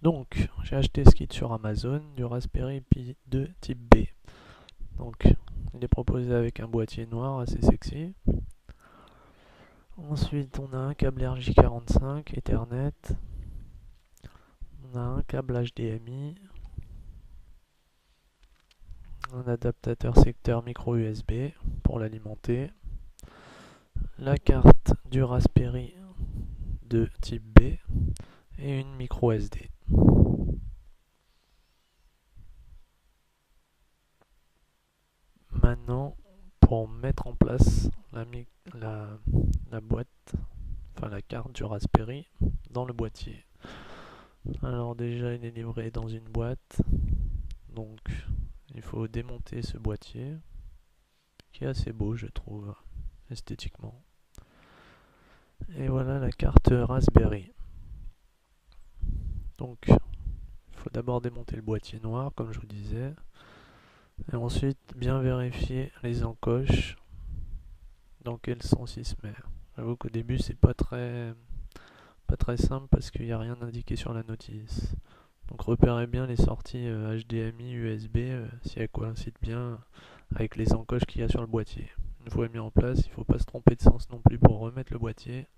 Donc, j'ai acheté ce kit sur Amazon, du Raspberry Pi 2 type B. Donc, il est proposé avec un boîtier noir assez sexy. Ensuite, on a un câble RJ45 Ethernet. On a un câble HDMI. Un adaptateur secteur micro USB pour l'alimenter. La carte du Raspberry 2 type B et une micro SD. Maintenant, pour mettre en place la boîte, enfin la carte du Raspberry dans le boîtier. Alors déjà, il est livré dans une boîte, donc il faut démonter ce boîtier, qui est assez beau, je trouve, esthétiquement. Et voilà la carte Raspberry. Donc, il faut d'abord démonter le boîtier noir, comme je vous disais, et ensuite bien vérifier les encoches, dans quel sens il se met. J'avoue qu'au début, c'est pas très simple parce qu'il n'y a rien indiqué sur la notice. Donc repérez bien les sorties HDMI, USB, si elles coïncident bien avec les encoches qu'il y a sur le boîtier. Une fois mis en place, il ne faut pas se tromper de sens non plus pour remettre le boîtier,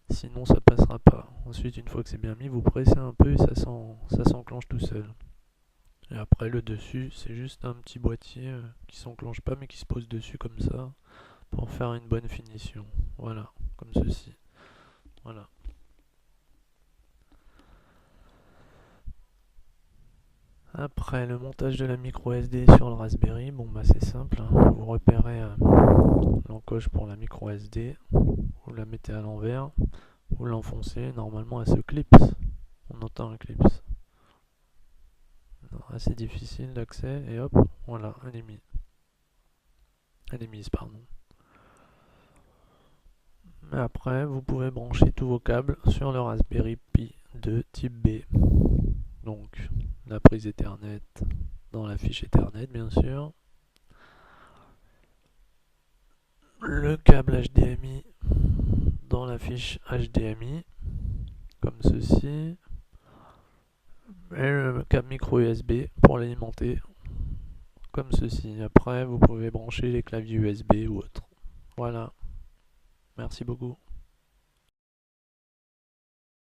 sinon ça passera pas. Ensuite, une fois que c'est bien mis, vous pressez un peu et ça s'enclenche tout seul. Et après, le dessus, c'est juste un petit boîtier qui s'enclenche pas mais qui se pose dessus comme ça pour faire une bonne finition. Voilà, comme ceci. Voilà. Après le montage de la micro SD sur le Raspberry, bon bah c'est simple, hein. Vous repérez l'encoche pour la micro SD, vous la mettez à l'envers, vous l'enfoncez, normalement elle se clipse, on entend un clips. Assez difficile d'accès et hop, voilà, elle est mise. Elle est mise, pardon. Et après, vous pouvez brancher tous vos câbles sur le Raspberry Pi 2 type B. Donc, la prise Ethernet dans la fiche Ethernet, bien sûr. Le câble HDMI dans la fiche HDMI, comme ceci. Et le câble micro USB pour l'alimenter, comme ceci. Après, vous pouvez brancher les claviers USB ou autre. Voilà. Merci beaucoup.